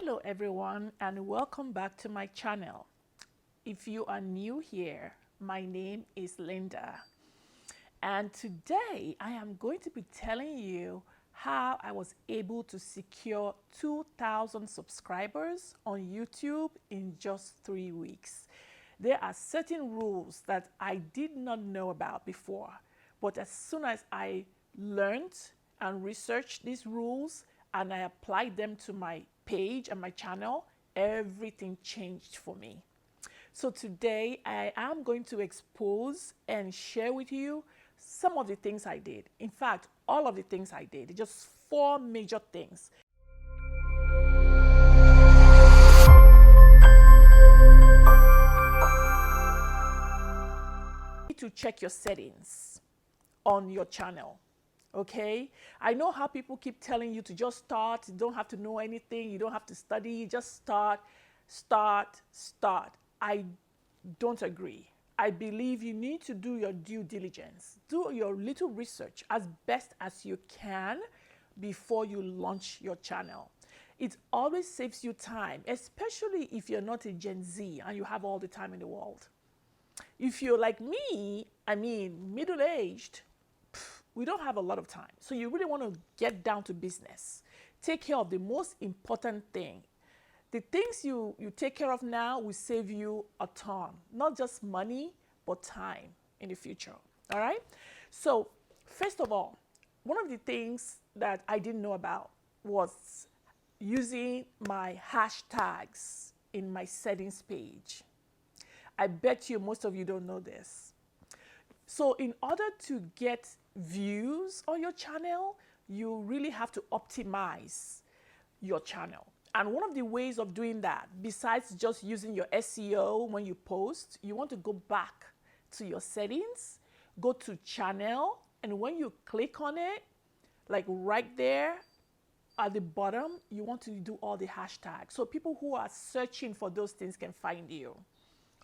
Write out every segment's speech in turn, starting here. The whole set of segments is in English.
Hello everyone and welcome back to my channel. If you are new here, my name is Linda and today I am going to be telling you how I was able to secure 2,000 subscribers on YouTube in just 3 weeks. There are certain rules that I did not know about before, but as soon as I learned and researched these rules and I applied them to my page and my channel, everything changed for me. So today I am going to expose and share with you some of the things I did. In fact, all of the things I did, just 4 major things. You need to check your settings on your channel. Okay, I know how people keep telling you to just start. You don't have to know anything. You don't have to study. Just start. I don't agree. I believe you need to do your due diligence. Do your little research as best as you can before you launch your channel. It always saves you time, especially if you're not a Gen Z and you have all the time in the world. If you're like me, middle-aged, we don't have a lot of time. So you really want to get down to business. Take care of the most important thing. The things you take care of now will save you a ton. Not just money, but time in the future. All right? So first of all, one of the things that I didn't know about was using my hashtags in my settings page. I bet you most of you don't know this. So in order to get views on your channel, you really have to optimize your channel. And one of the ways of doing that, besides just using your SEO when you post, you want to go back to your settings, go to channel, and when you click on it, like right there at the bottom, you want to do all the hashtags. So people who are searching for those things can find you.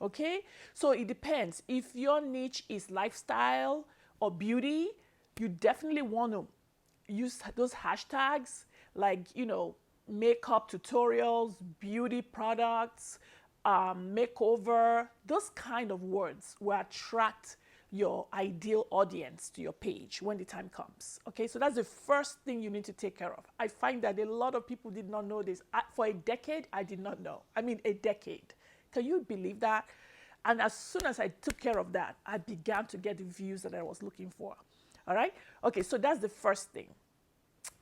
Okay, so it depends. If your niche is lifestyle or beauty, you definitely want to use those hashtags like, makeup tutorials, beauty products, makeover. Those kind of words will attract your ideal audience to your page when the time comes. Okay, so that's the first thing you need to take care of. I find that a lot of people did not know this. For a decade, I did not know. A decade. Can you believe that? And as soon as I took care of that, I began to get the views that I was looking for. All right? Okay, so that's the first thing.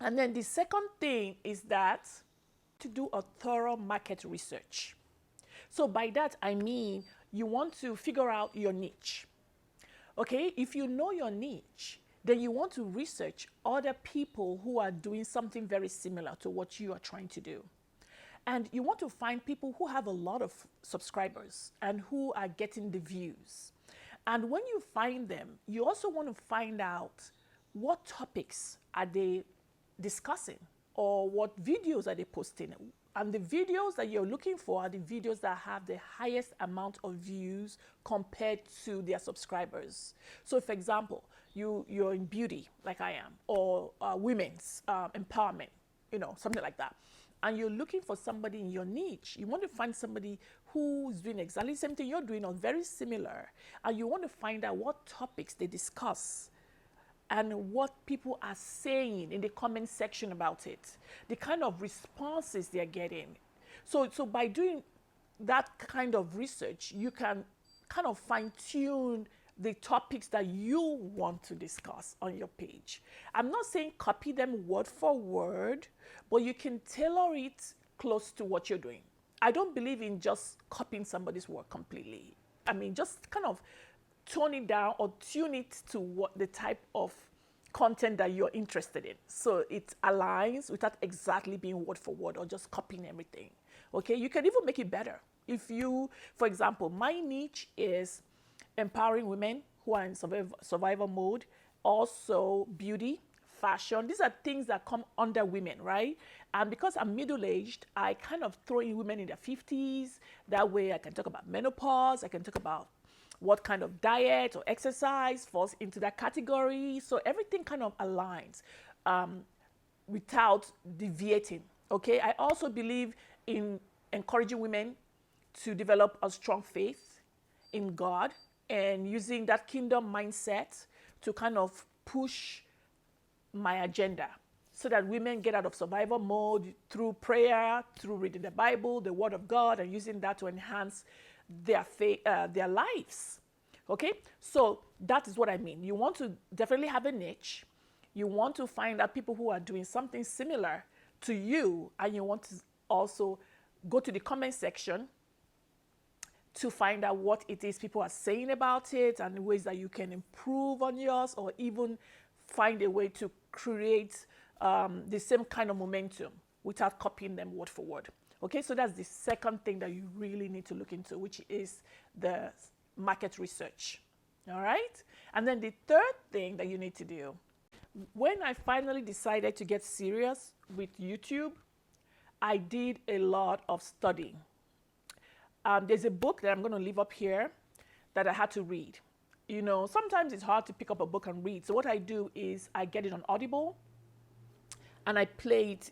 And then the second thing is that to do a thorough market research. So by that, I mean you want to figure out your niche. Okay, if you know your niche, then you want to research other people who are doing something very similar to what you are trying to do. And you want to find people who have a lot of subscribers and who are getting the views. And when you find them, you also want to find out what topics are they discussing or what videos are they posting. And the videos that you're looking for are the videos that have the highest amount of views compared to their subscribers. So for example, you're in beauty like I am, or women's empowerment, something like that. And you're looking for somebody in your niche. You want to find somebody who's doing exactly the same thing you're doing or very similar. And you want to find out what topics they discuss and what people are saying in the comment section about it, the kind of responses they're getting. So by doing that kind of research, you can kind of fine-tune the topics that you want to discuss on your page. I'm not saying copy them word for word, but you can tailor it close to what you're doing. I don't believe in just copying somebody's work completely. Just kind of tone it down or tune it to what the type of content that you're interested in. So it aligns without exactly being word for word or just copying everything. Okay, you can even make it better. If you, for example, my niche is empowering women who are in survival mode, also beauty, fashion. These are things that come under women, right? And because I'm middle-aged, I kind of throw in women in their 50s. That way I can talk about menopause. I can talk about what kind of diet or exercise falls into that category. So everything kind of aligns without deviating Okay, I also believe in encouraging women to develop a strong faith in God and using that kingdom mindset to kind of push my agenda so that women get out of survival mode through prayer, through reading the Bible, the Word of God, and using that to enhance their faith, their lives. Okay, so that is what I mean. You want to definitely have a niche. You want to find out people who are doing something similar to you, and you want to also go to the comment section to find out what it is people are saying about it and ways that you can improve on yours, or even find a way to create the same kind of momentum without copying them word for word. Okay, so that's the second thing that you really need to look into, which is the market research. All right, and then the third thing that you need to do, when I finally decided to get serious with YouTube, I did a lot of studying. There's a book that I'm going to leave up here that I had to read. You know, sometimes it's hard to pick up a book and read. So what I do is I get it on Audible and I play it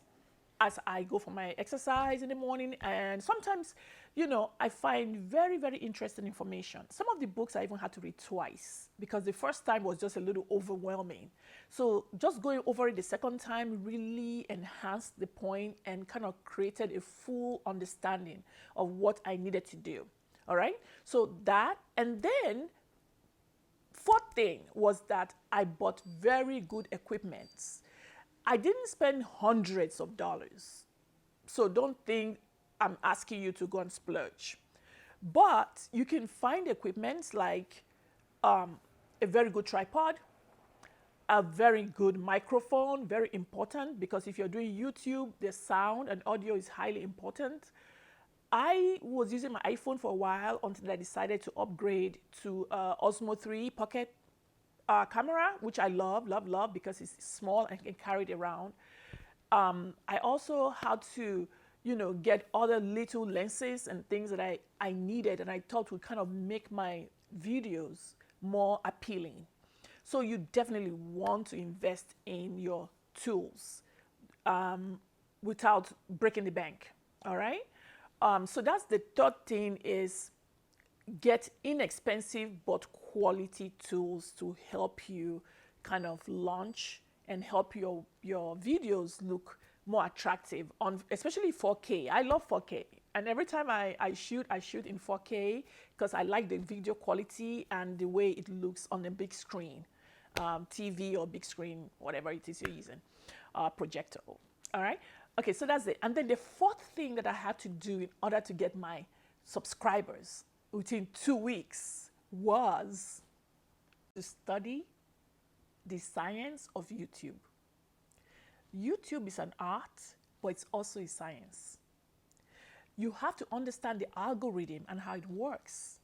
as I go for my exercise in the morning. And sometimes, you know, I find very, very interesting information. Some of the books I even had to read twice because the first time was just a little overwhelming. So just going over it the second time really enhanced the point and kind of created a full understanding of what I needed to do. All right. So that, and then fourth thing was that I bought very good equipment. I didn't spend hundreds of dollars. So don't think I'm asking you to go and splurge. But you can find equipment like a very good tripod, a very good microphone, very important because if you're doing YouTube, the sound and audio is highly important. I was using my iPhone for a while until I decided to upgrade to Osmo 3 Pocket camera, which I love, love, love because it's small and can carry it around. I also had to, you know, get other little lenses and things that I needed and I thought would kind of make my videos more appealing. So you definitely want to invest in your tools without breaking the bank. All right. So that's the third thing is get inexpensive but quality tools to help you kind of launch and help your videos look more attractive on especially 4K. I love 4K. And every time I shoot in 4K because I like the video quality and the way it looks on the big screen, TV or big screen, whatever it is you're using, projector. All right. Okay, so that's it. And then the fourth thing that I had to do in order to get my subscribers within 2 weeks was to study the science of YouTube. YouTube is an art, but it's also a science. You have to understand the algorithm and how it works.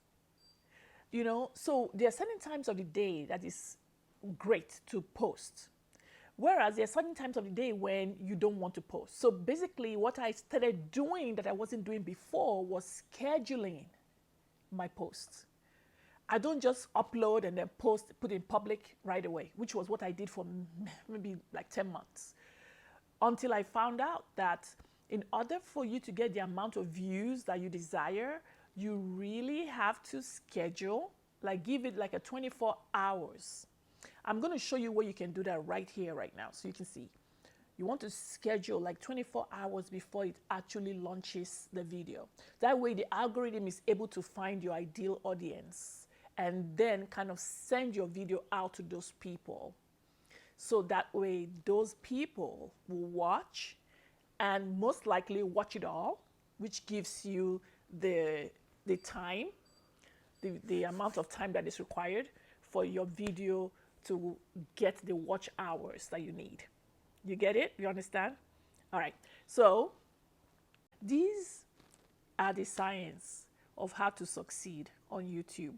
You know, so there are certain times of the day that is great to post. Whereas there are certain times of the day when you don't want to post. So basically what I started doing that I wasn't doing before was scheduling my posts. I don't just upload and then post, put in public right away, which was what I did for maybe like 10 months. Until I found out that in order for you to get the amount of views that you desire, you really have to schedule, like give it like a 24 hours. I'm going to show you where you can do that right here, right now, so you can see. You want to schedule like 24 hours before it actually launches the video. That way the algorithm is able to find your ideal audience and then kind of send your video out to those people. So that way those people will watch and most likely watch it all, which gives you the time, the amount of time that is required for your video to get the watch hours that you need. You get it? You understand? All right. So these are the science of how to succeed on YouTube.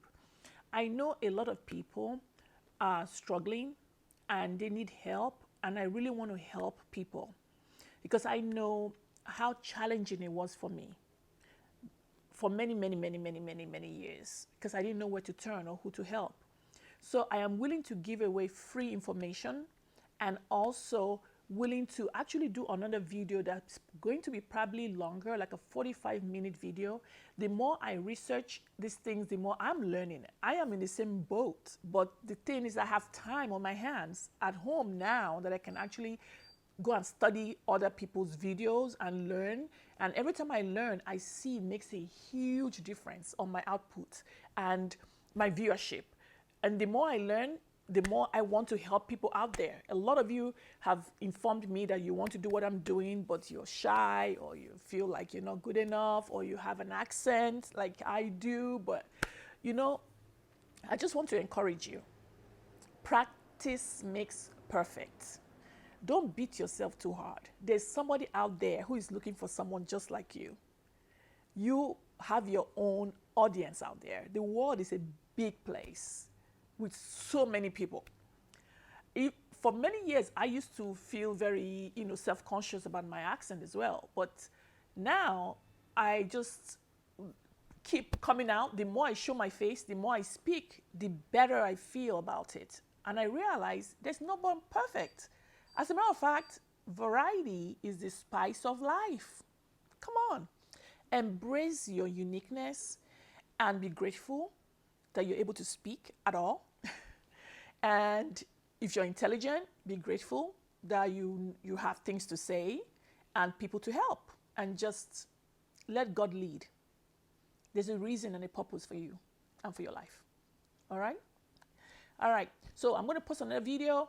I know a lot of people are struggling and they need help, and I really want to help people because I know how challenging it was for me for many, many, many, many, many, many years because I didn't know where to turn or who to help. So I am willing to give away free information and also willing to actually do another video that's going to be probably longer, like a 45-minute video. The more I research these things, the more I'm learning. I am in the same boat, but the thing is I have time on my hands at home now that I can actually go and study other people's videos and learn. And every time I learn, I see it makes a huge difference on my output and my viewership. And the more I learn, the more I want to help people out there. A lot of you have informed me that you want to do what I'm doing, but you're shy, or you feel like you're not good enough, or you have an accent like I do. But, you know, I just want to encourage you. Practice makes perfect. Don't beat yourself too hard. There's somebody out there who is looking for someone just like you. You have your own audience out there. The world is a big place with so many people. For many years, I used to feel very, self-conscious about my accent as well. But now I just keep coming out. The more I show my face, the more I speak, the better I feel about it. And I realize there's no one perfect. As a matter of fact, variety is the spice of life. Come on. Embrace your uniqueness and be grateful that you're able to speak at all. And if you're intelligent, be grateful that you have things to say and people to help. And just let God lead. There's a reason and a purpose for you and for your life. All right? All right. So I'm going to post another video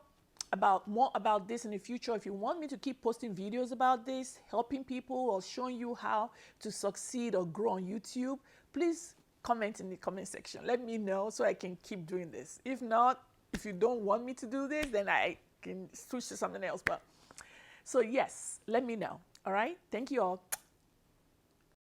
more about this in the future. If you want me to keep posting videos about this, helping people or showing you how to succeed or grow on YouTube, please comment in the comment section. Let me know so I can keep doing this. If not, if you don't want me to do this, then I can switch to something else. But so yes, let me know. All right. Thank you all.